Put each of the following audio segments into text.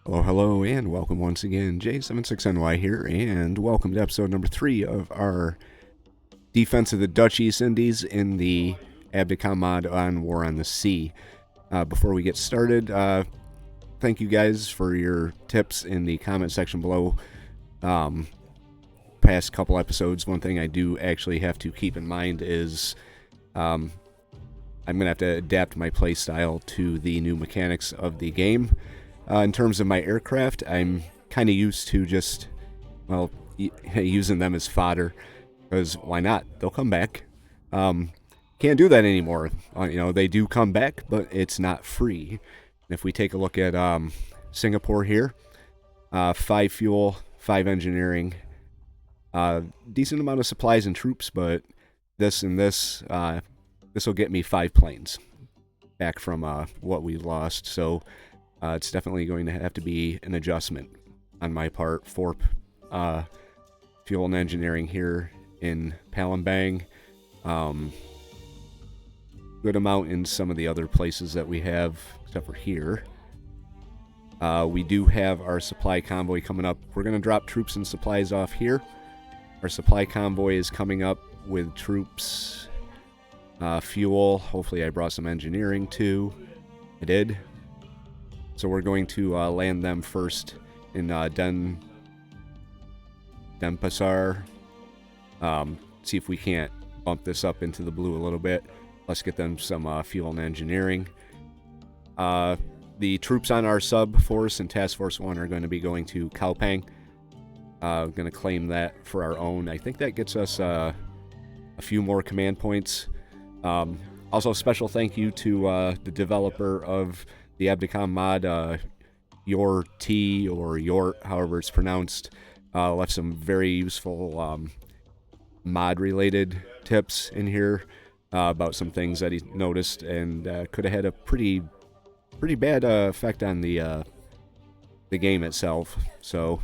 Hello, and welcome once again. J76NY here, and welcome to episode number 3 of our Defense of the Dutch East Indies in the ABDACOM mod on War on the Sea. Before we get started, thank you guys for your tips in the comment section below. Past couple episodes, one thing I do actually have to keep in mind is I'm going to have to adapt my playstyle to the new mechanics of the game. In terms of my aircraft, I'm kind of used to just, using them as fodder, because why not? They'll come back. Can't do that anymore. They do come back, but it's not free. If we take a look at Singapore here, 5 fuel, 5 engineering, decent amount of supplies and troops, but this will get me 5 planes back from what we lost, so it's definitely going to have to be an adjustment on my part for fuel and engineering here in Calpang. Good amount in some of the other places that we have, except for here. We do have our supply convoy coming up. We're going to drop troops and supplies off here. Our supply convoy is coming up with troops, fuel. Hopefully I brought some engineering too. I did. So we're going to land them first in Denpasar. See if we can't bump this up into the blue a little bit. Let's get them some fuel and engineering. The troops on our sub force and task force 1 are going to be going to Calpang. Going to claim that for our own. I think that gets us a few more command points. Also, special thank you to the developer of the ABDACOM mod, Your T or Yort, however it's pronounced. Left some very useful mod-related tips in here about some things that he noticed, and could have had a pretty bad effect on the game itself. So,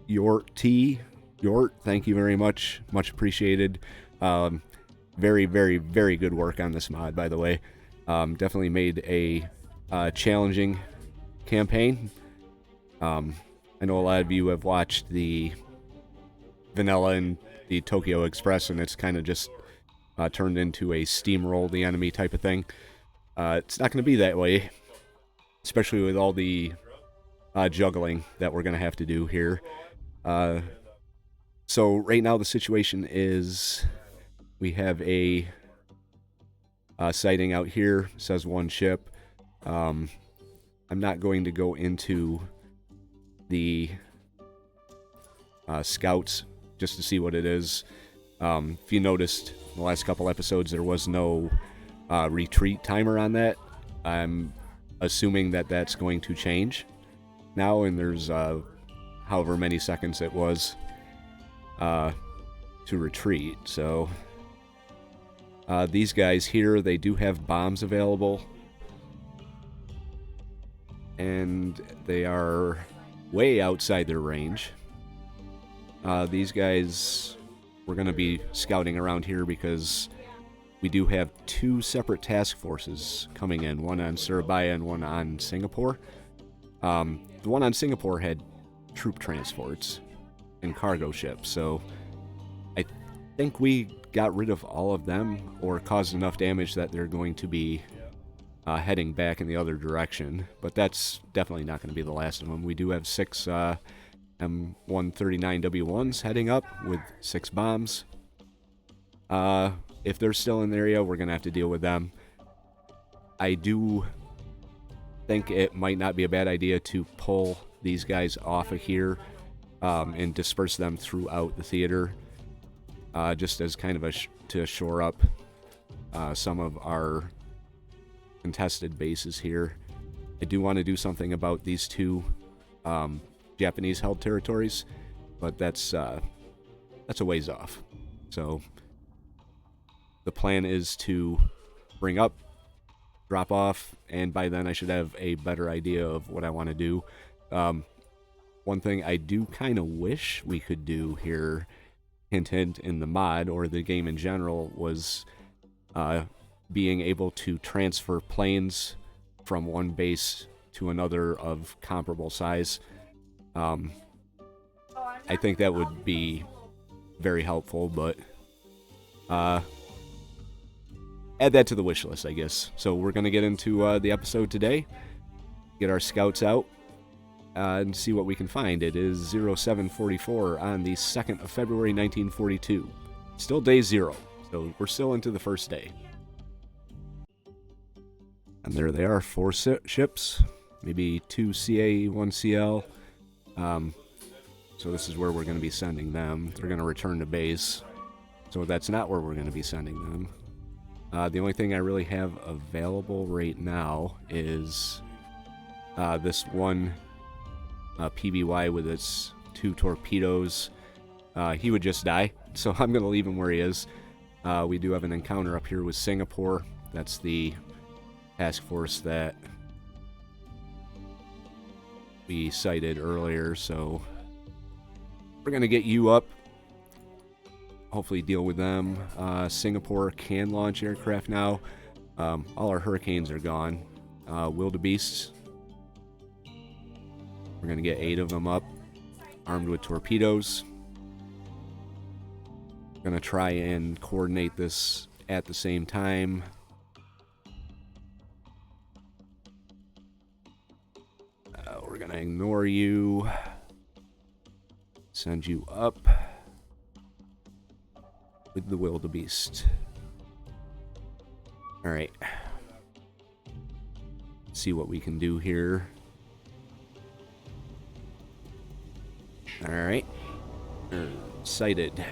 Yort, thank you very much. Much appreciated. Very, very, very good work on this mod, by the way. Definitely made a challenging campaign. I know a lot of you have watched the Vanilla and the Tokyo Express, and it's kind of just turned into a steamroll the enemy type of thing. It's not going to be that way, especially with all the juggling that we're going to have to do here. So right now the situation is we have a sighting out here. It says 1 ship. I'm not going to go into the scouts just to see what it is. If you noticed in the last couple episodes, there was no retreat timer on that. I'm assuming that that's going to change now, and there's however many seconds it was to retreat. So these guys here, they do have bombs available, and they are way outside their range. These guys, we're going to be scouting around here because we do have 2 separate task forces coming in, one on Surabaya and one on Singapore. The one on Singapore had troop transports and cargo ships, so I think we got rid of all of them or caused enough damage that they're going to be heading back in the other direction, but that's definitely not going to be the last of them. We do have 6 M139W1s heading up with 6 bombs. If they're still in the area, we're going to have to deal with them. I do think it might not be a bad idea to pull these guys off of here and disperse them throughout the theater, just as kind of to shore up some of our contested bases here. I do want to do something about these 2 Japanese-held territories, but that's a ways off. So the plan is to bring up, drop off, and by then I should have a better idea of what I want to do. One thing I do kind of wish we could do here, hint hint, in the mod or the game in general, was being able to transfer planes from one base to another of comparable size. I think that would be very helpful, but add that to the wish list, I guess. So we're going to get into the episode today, get our scouts out, and see what we can find. It is 0744 on the 2nd of February, 1942. Still day 0, so we're still into the first day. And there they are, 4 ships, maybe 2 CA, 1 CL. So this is where we're going to be sending them. They're going to return to base. So that's not where we're going to be sending them. The only thing I really have available right now is this one PBY with its 2 torpedoes. He would just die, so I'm going to leave him where he is. We do have an encounter up here with Singapore. That's the task force that we cited earlier, so we're going to get you up, hopefully deal with them. Singapore can launch aircraft now. All our Hurricanes are gone. Vildabeasts, we're going to get 8 of them up, armed with torpedoes. Going to try and coordinate this at the same time. We're going to ignore you. Send you up with the Vildabeast. Alright. See what we can do here. Alright. Sighted.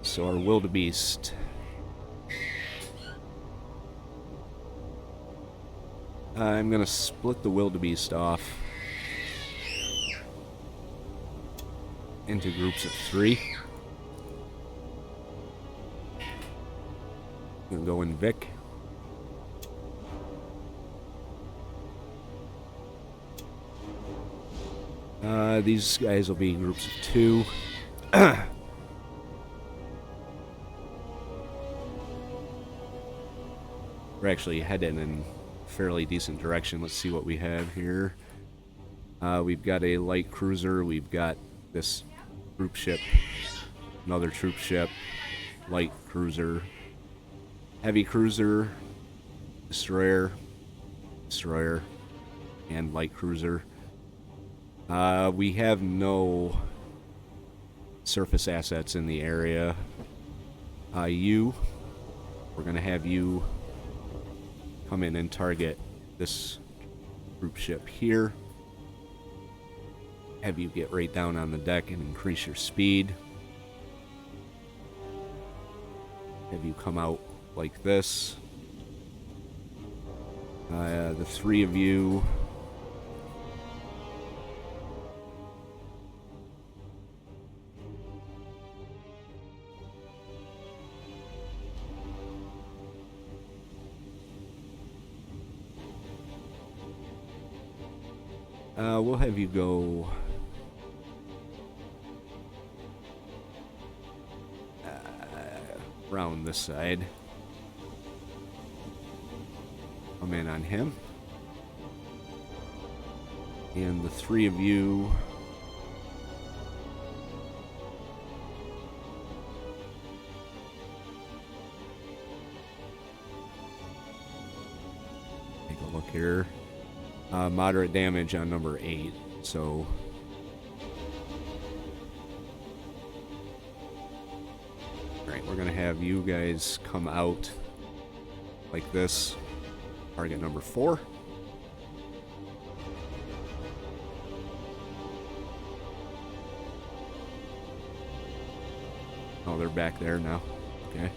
So our Vildabeast. I'm going to split the Vildabeast off into groups of 3. I'm going to go in Vic. These guys will be groups of 2. We're actually heading in a fairly decent direction. Let's see what we have here. We've got a light cruiser. We've got this troop ship, another troop ship, light cruiser, heavy cruiser, destroyer, and light cruiser. We have no surface assets in the area. We're going to have you come in and target this group ship here. Have you get right down on the deck and increase your speed. Have you come out like this. The 3 of you we'll have you go around this side. Come in on him. And the 3 of you take a look here. Moderate damage on number 8, so alright, we're gonna have you guys come out like this. Target number 4. Oh, they're back there now. Okay.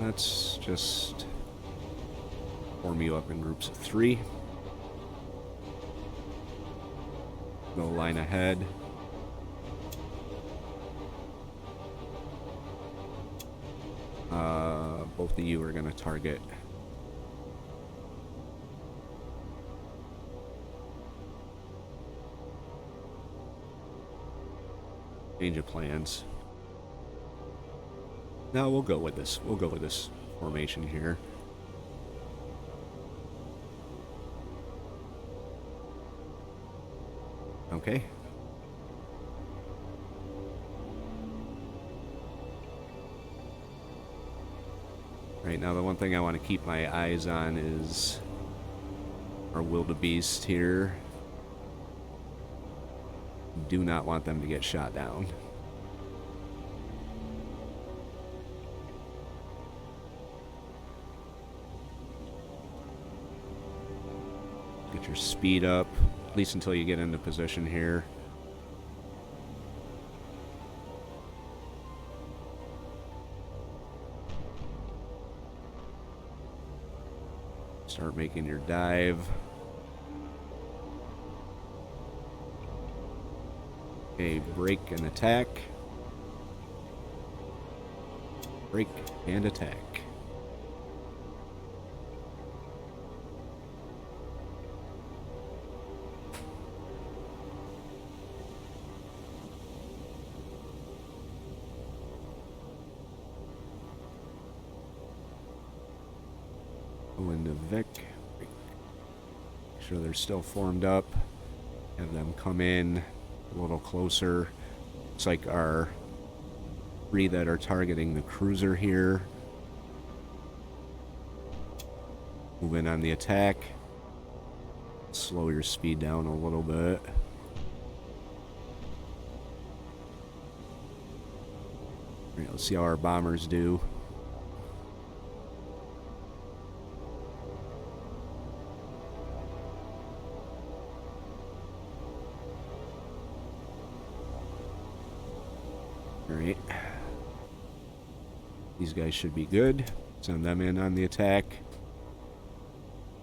Let's just form you up in groups of 3. Go line ahead. Both of you are going to target Change of plans. No, we'll go with this. We'll go with this formation here. Okay. Right now, the one thing I want to keep my eyes on is our Vildabeast here. Do not want them to get shot down. Get your speed up, at least until you get into position here. Start making your dive. Okay, break and attack. Break and attack. Go into Vic. Make sure they're still formed up. Have them come in a little closer. Looks like our 3 that are targeting the cruiser here. Move in on the attack. Slow your speed down a little bit. Alright, let's see how our bombers do. Alright. These guys should be good. Send them in on the attack.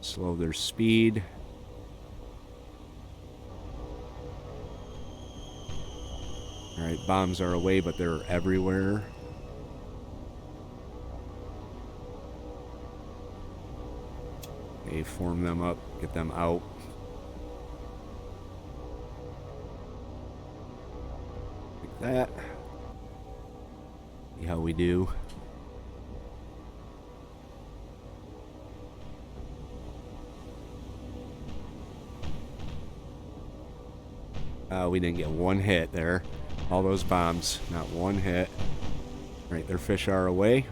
Slow their speed. Alright, bombs are away, but they're everywhere. Okay, form them up, get them out. Like that. See how we do. We didn't get one hit there. All those bombs, not one hit. Right, their fish are away.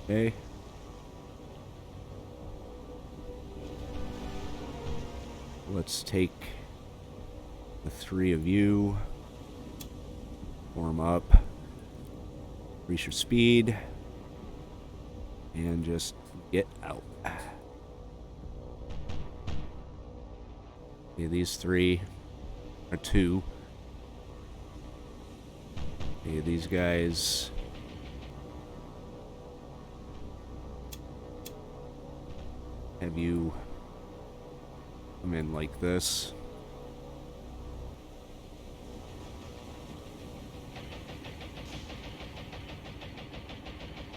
Okay. Let's take the 3 of you. Form up. Increase your speed. And just get out. Okay, these 3 are 2. Okay, these guys. Have you come in like this.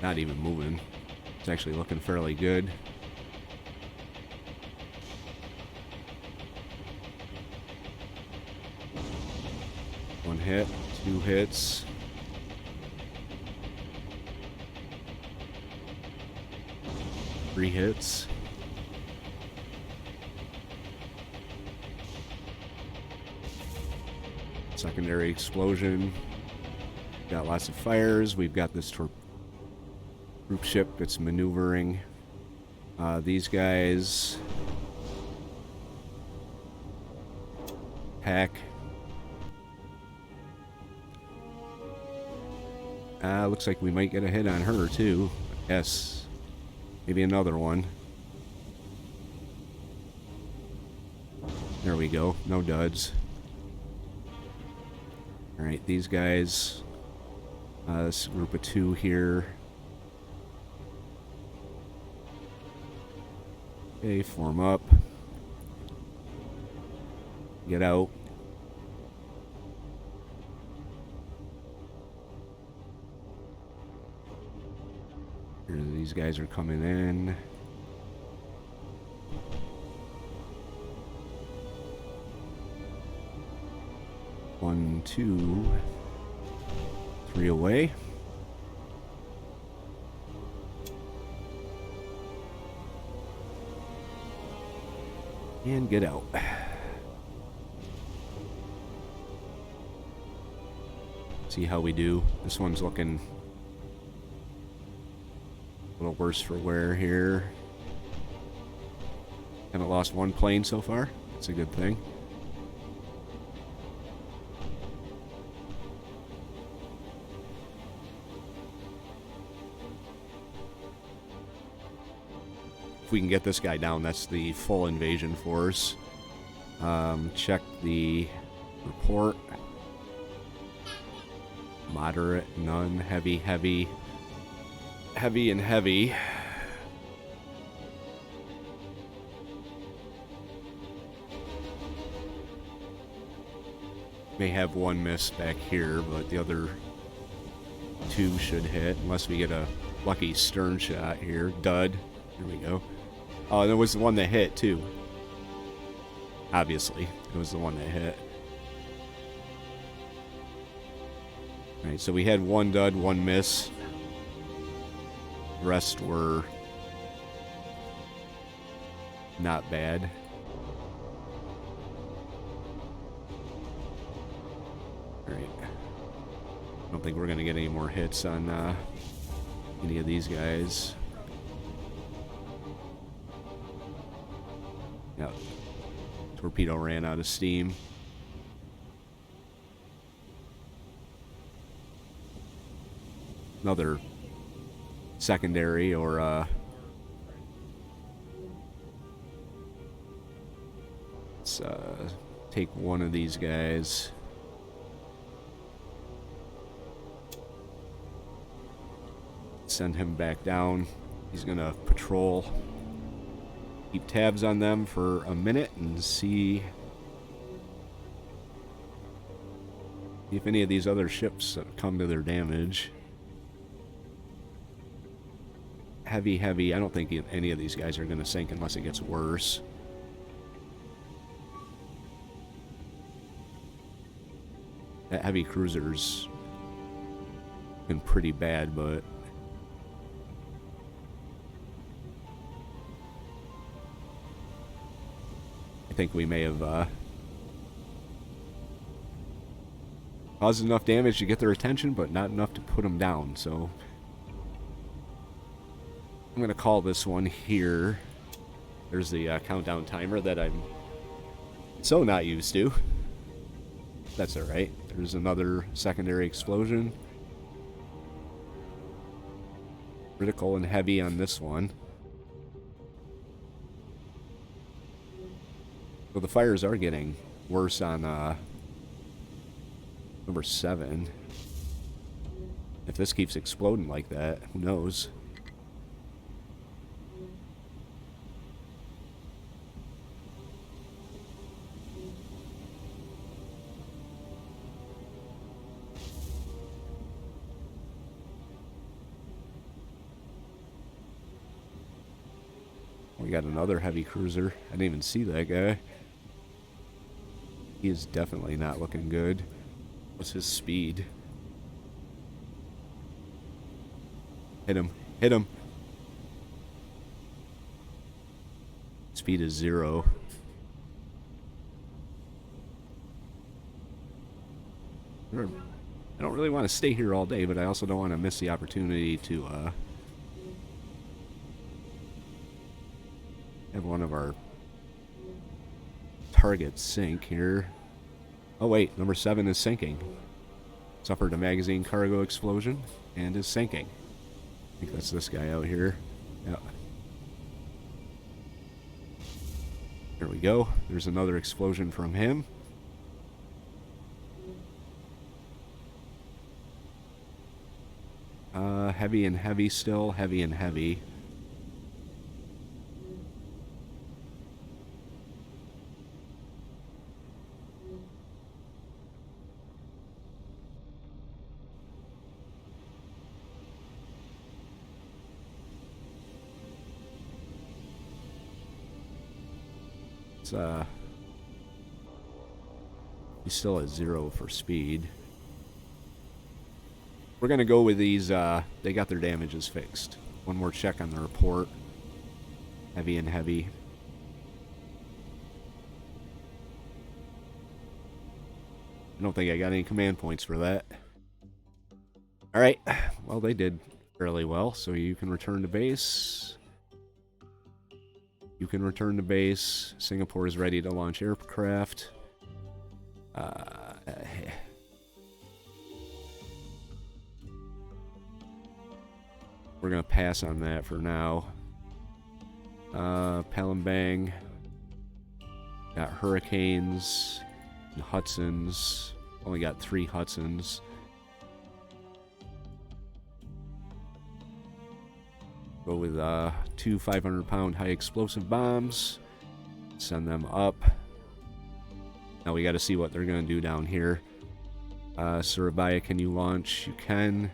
Not even moving. It's actually looking fairly good. One hit, 2 hits. Three hits. Secondary explosion. Got lots of fires. We've got this troop ship that's maneuvering. These guys hack. Looks like we might get a hit on her too. Yes. Maybe another one. There we go. No duds. Alright, these guys. This group of 2 here. Okay, form up. Get out. Here, these guys are coming in. One, two, three away. And get out. See how we do. This one's looking a little worse for wear here. Haven't lost one plane so far. That's a good thing. If we can get this guy down, that's the full invasion force. Check the report. Moderate, none, heavy, heavy, heavy, and heavy. May have one miss back here, but the other two should hit, unless we get a lucky stern shot here. Dud. Here we go. Oh, there was the one that hit, too. Obviously, it was the one that hit. Alright, so we had one dud, one miss. The rest were not bad. Alright. I don't think we're going to get any more hits on any of these guys. Yep. Torpedo ran out of steam. Another secondary or let's take one of these guys. Send him back down. He's gonna patrol. Keep tabs on them for a minute and see if any of these other ships come to their damage. Heavy, heavy. I don't think any of these guys are going to sink unless it gets worse. That heavy cruiser's been pretty bad, but I think we may have caused enough damage to get their attention, but not enough to put them down, so I'm going to call this one here. There's the countdown timer that I'm so not used to. That's alright. There's another secondary explosion. Critical and heavy on this one. So the fires are getting worse on number 7. If this keeps exploding like that, who knows? We got another heavy cruiser. I didn't even see that guy. He is definitely not looking good. What's his speed? Hit him. Hit him. Speed is 0. I don't really want to stay here all day, but I also don't want to miss the opportunity to have one of our targets sink here. Oh wait, number 7 is sinking. Suffered a magazine cargo explosion and is sinking. I think that's this guy out here. Yeah. There we go. There's another explosion from him. Heavy and heavy still. Heavy and heavy. He's still at 0 for speed. We're gonna go with these, they got their damages fixed. One more check on the report. Heavy and heavy. I don't think I got any command points for that. Alright, well they did fairly well, so you can return to base. You can return to base. Singapore is ready to launch aircraft. We're gonna pass on that for now. Palembang. Got Hurricanes and Hudsons. Only got 3 Hudsons. Go with 2 500-pound high explosive bombs. Send them up. Now we got to see what they're going to do down here. Surabaya, can you launch? You can.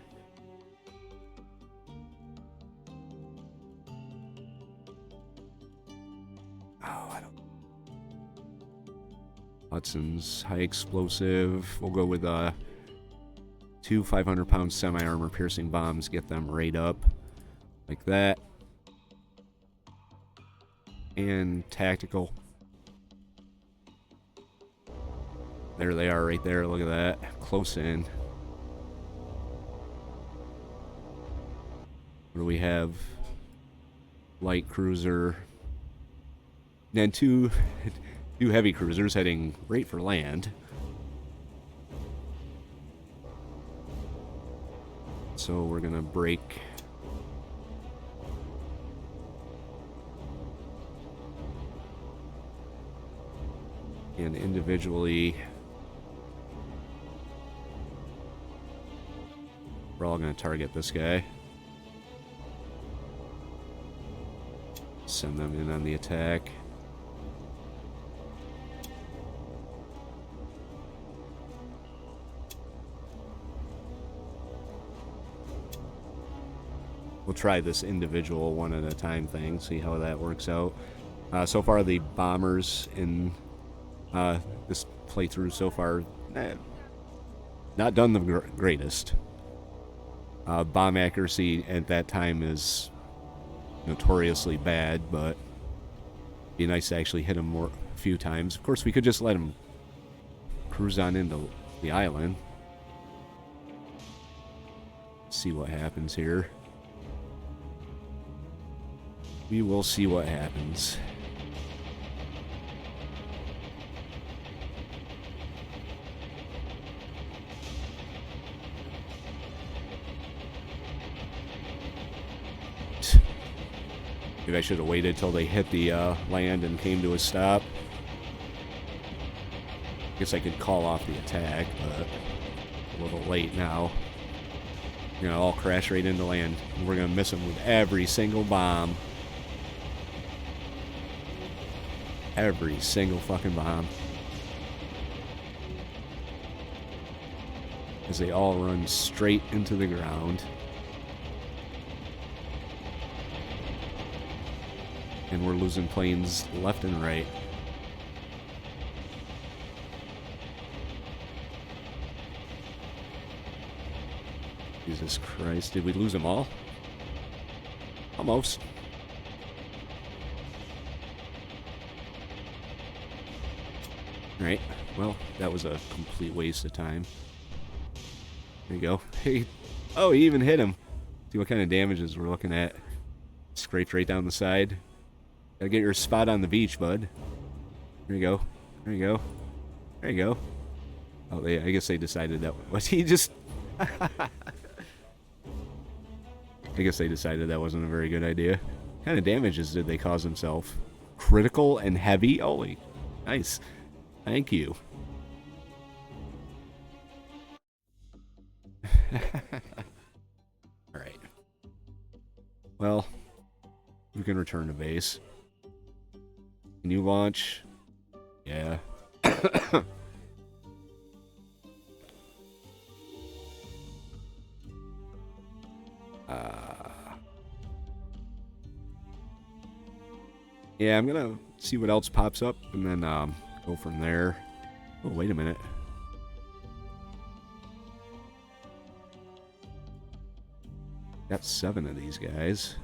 Oh, I don't. Hudson's high explosive. We'll go with 2 500-pound semi-armor piercing bombs. Get them right up. Like that. And tactical. There they are right there. Look at that. Close in. What do we have? Light cruiser. And then two heavy cruisers heading right for land. So we're going to break... and individually we're all going to target this guy. Send them in on the attack. We'll try this individual one at a time thing, see how that works out. So far the bombers in this playthrough so far, not done the greatest. Bomb accuracy at that time is notoriously bad, but it'd be nice to actually hit them a few times. Of course, we could just let them cruise on into the island. See what happens here. We will see what happens. Maybe I should have waited till they hit the land and came to a stop. Guess I could call off the attack, but a little late now. You're gonna all crash right into land. We're gonna miss them with every single bomb. Every single fucking bomb. As they all run straight into the ground. And we're losing planes left and right. Jesus Christ, did we lose them all? Almost. Alright, well, that was a complete waste of time. There you go. Hey, oh, he even hit him. See what kind of damages we're looking at. Scraped right down the side. Gotta get your spot on the beach, bud. There you go. There you go. There you go. Oh, I guess they decided that... Was he just... I guess they decided that wasn't a very good idea. What kind of damages did they cause himself? Critical and heavy? Holy. Nice. Thank you. Alright. Well, you can return to base. Can you launch? Yeah. Yeah, I'm gonna see what else pops up, and then go from there. Oh, wait a minute. Got 7 of these guys.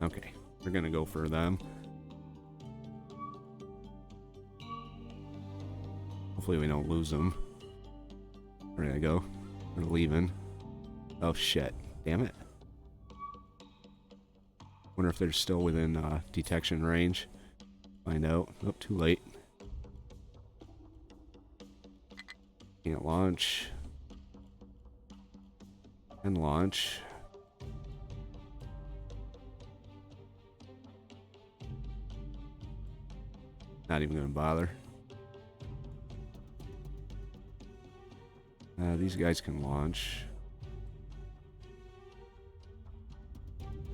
Okay, we're gonna go for them. Hopefully we don't lose them. Where did I go? They're leaving. Oh shit. Damn it. Wonder if they're still within detection range. Find out. Oh, too late. Can't launch. And launch. Not even gonna bother. These guys can launch.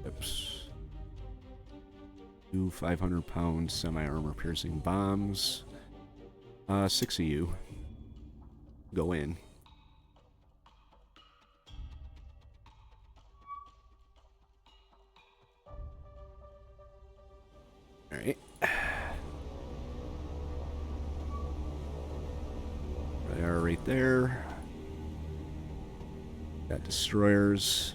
Oops. 2 500-pound semi-armor piercing bombs. 6 of you. Go in. Alright. They are right there. Got destroyers.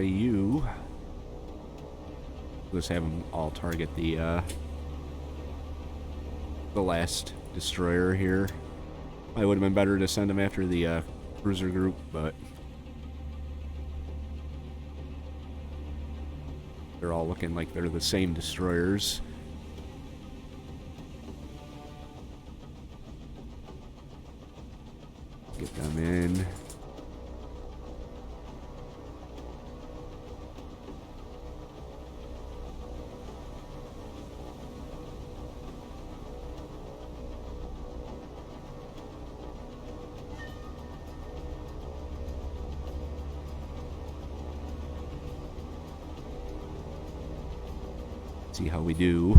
You. Let's have them all target the last destroyer here. Probably would have been better to send them after the cruiser group, but they're all looking like they're the same destroyers. Get them in. See how we do.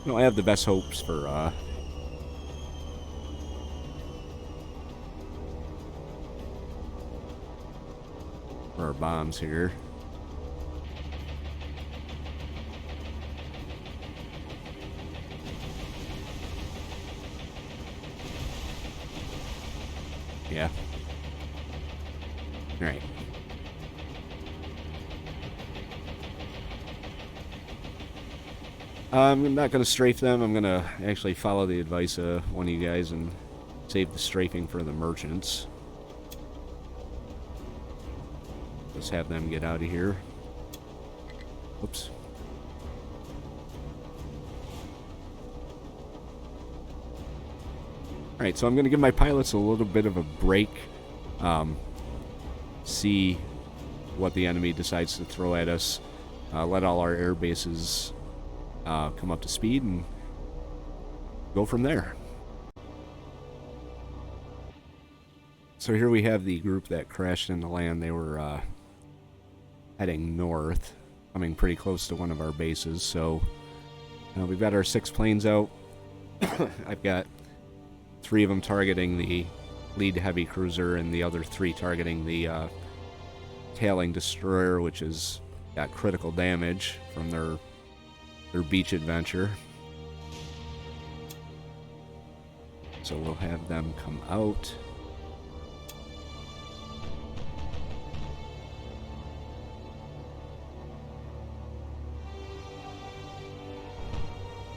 You know, I have the best hopes for our bombs here. Yeah. All right. I'm not going to strafe them. I'm going to actually follow the advice of one of you guys and save the strafing for the merchants. Let's have them get out of here. Oops. Alright, so I'm going to give my pilots a little bit of a break. See what the enemy decides to throw at us. Let all our air bases come up to speed and go from there. So here we have the group that crashed into land. They were heading north, coming pretty close to one of our bases. So we've got our 6 planes out. I've got 3 of them targeting the lead heavy cruiser and the other 3 targeting the tailing destroyer, which has got critical damage from their beach adventure. So we'll have them come out.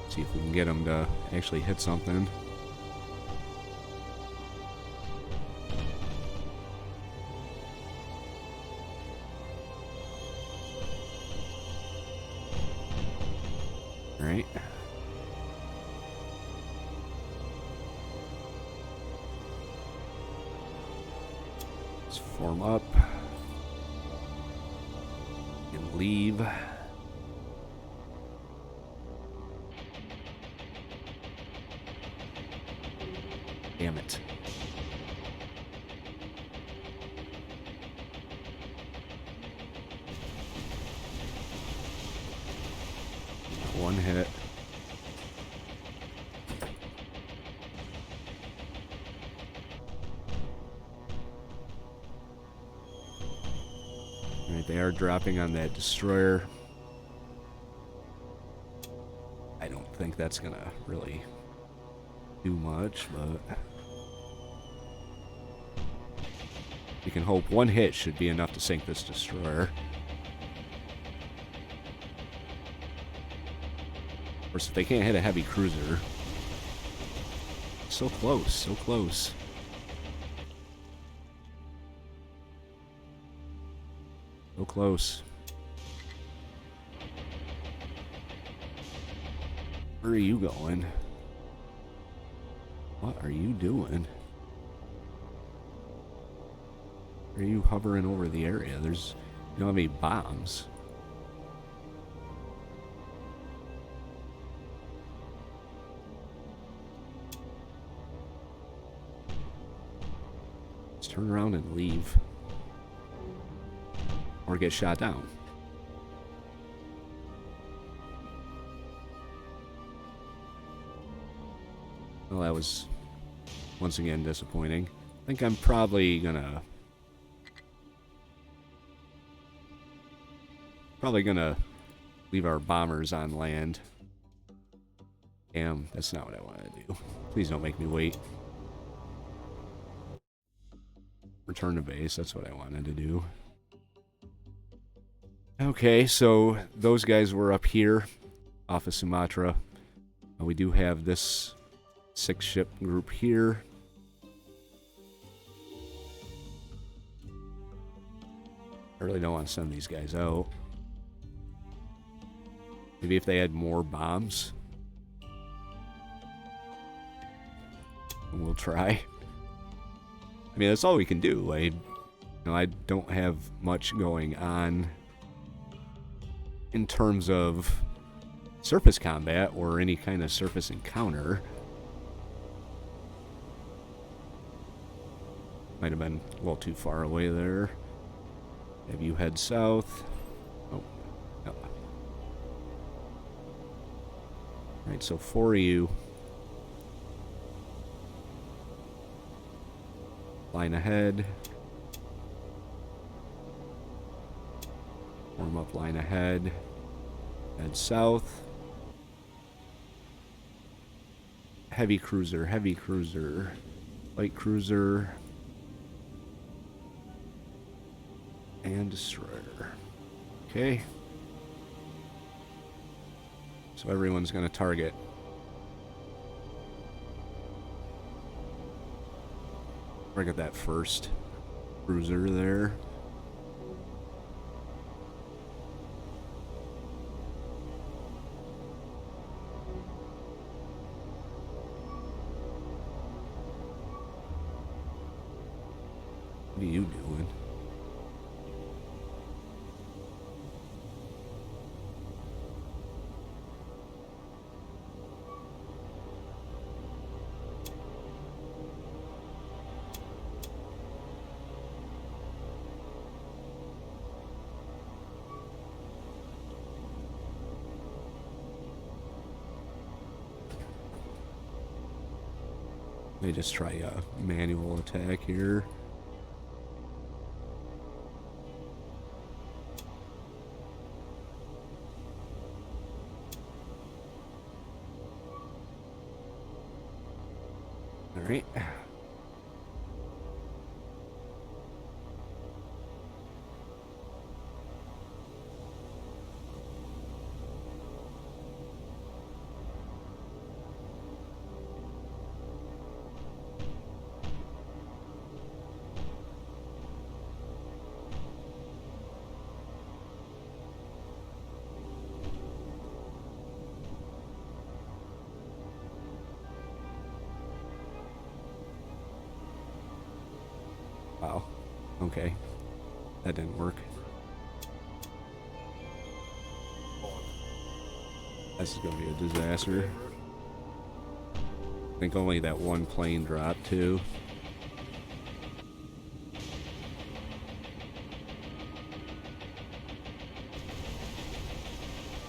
See if we can get them to actually hit something. Right. Let's form up and leave. Damn it. One hit. Alright, they are dropping on that destroyer. I don't think that's gonna really do much, but we can hope one hit should be enough to sink this destroyer. Of course, if they can't hit a heavy cruiser. So close, so close. So close. Where are you going? What are you doing? Are you hovering over the area? You don't have any bombs. Let's turn around and leave. Or get shot down. Well, that was once again disappointing. I think I'm probably gonna leave our bombers on land. Damn, that's not what I want to do. Please don't make me wait. Return to base, that's what I wanted to do. Okay, so those guys were up here off of Sumatra. We do have this 6-ship group here. I really don't want to send these guys out. Maybe if they had more bombs. We'll try. I mean, that's all we can do. I don't have much going on in terms of surface combat or any kind of surface encounter. Might have been a little too far away there. Have you head south? Oh, no. Alright, so 4 of you. Line ahead. Warm up, line ahead. Head south. Heavy cruiser, light cruiser, and destroyer. Okay. So everyone's going to target. Target that first cruiser there. What are you doing? Let me just try a manual attack here. All right. Wow. Okay. That didn't work. This is going to be a disaster. I think only that one plane dropped, too.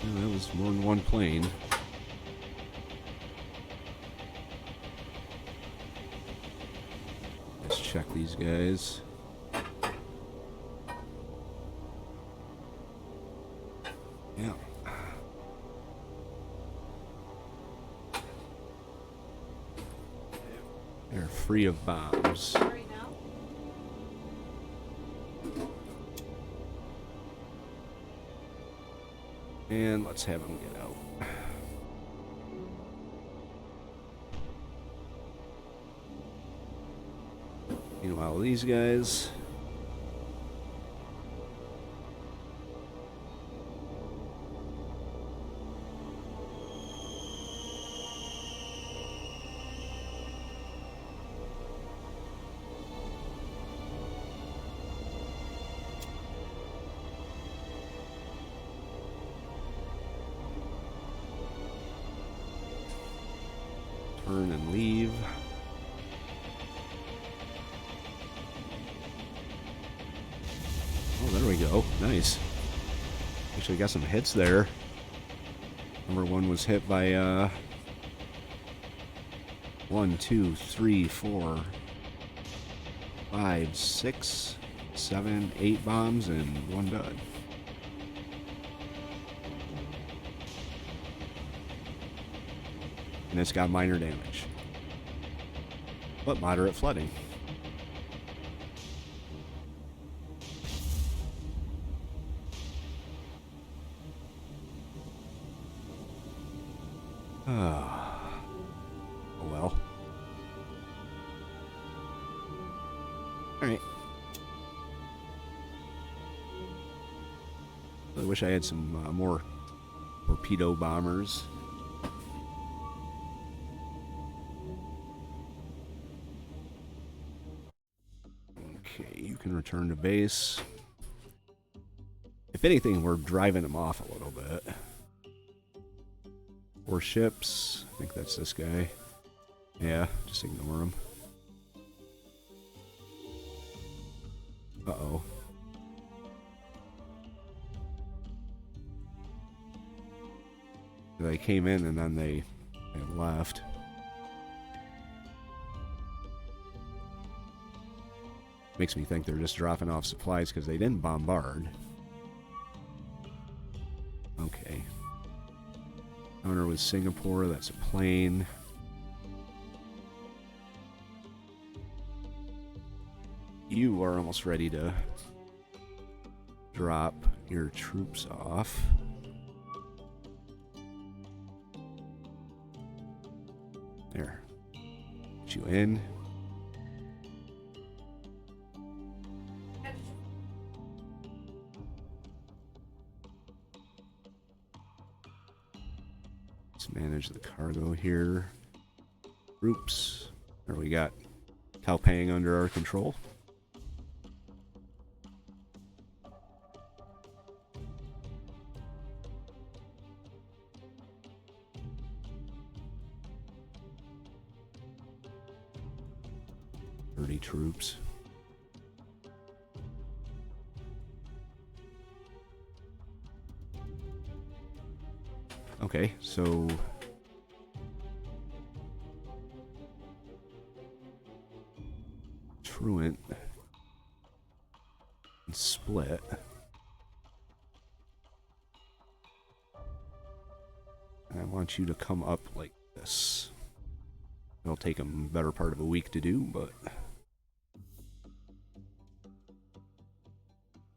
Oh, that was more than one plane. Let's check these guys. Yeah. They're free of bombs. Right now? And let's have them get out. Meanwhile, these guys... turn and leave. Oh, there we go. Nice. Actually got some hits there. Number one was hit by 1, 2, 3, 4, 5, 6, 7, 8 bombs and 1 dud. And it's got minor damage, but moderate flooding. Oh well. Alright. I wish I had some more torpedo bombers. Okay, you can return to base. If anything, we're driving them off a little bit. 4 ships. I think that's this guy. Yeah, just ignore him. Uh-oh. They came in and then they left. Makes me think they're just dropping off supplies because they didn't bombard. Okay. Counter with Singapore, that's a plane. You are almost ready to drop your troops off. There. Put you in. Let's manage the cargo here. Groups. There we got Calpang under our control. Troops. Okay, so Truant and split. And I want you to come up like this. It'll take them better part of a week to do, but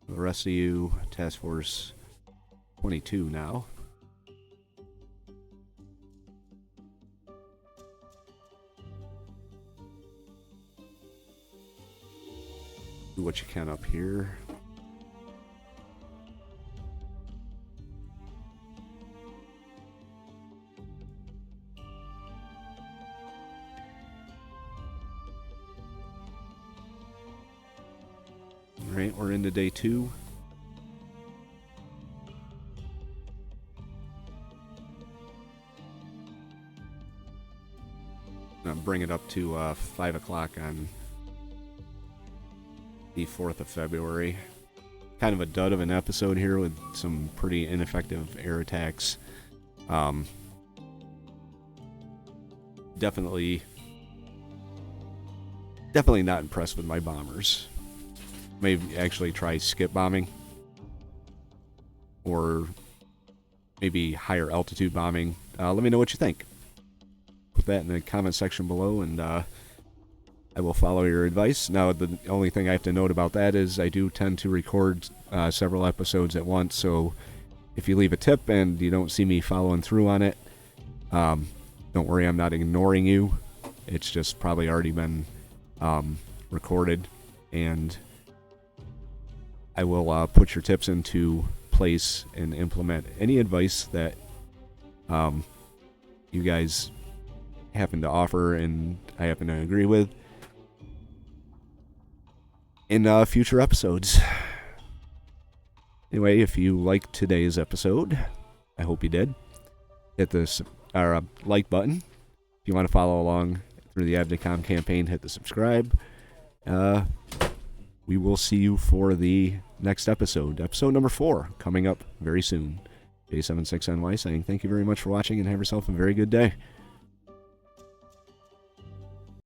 the rest of you, Task Force 22 now. Do what you can up here. Alright, we're into day 2. I'll bring it up to 5 o'clock on the 4th of February. Kind of a dud of an episode here with some pretty ineffective air attacks. Definitely not impressed with my bombers. Maybe actually try skip bombing. Or maybe higher altitude bombing. Let me know what you think. Put that in the comment section below, and I will follow your advice. Now, the only thing I have to note about that is I do tend to record several episodes at once, so if you leave a tip and you don't see me following through on it, don't worry, I'm not ignoring you. It's just probably already been recorded, and I will put your tips into place and implement any advice that you guys happen to offer and I happen to agree with in future episodes. Anyway, if you liked today's episode, I hope you did, hit the like button. If you want to follow along through the ABDACOM campaign, hit the subscribe. We will see you for the next episode number 4, coming up very soon. J76NY saying thank you very much for watching and have yourself a very good day.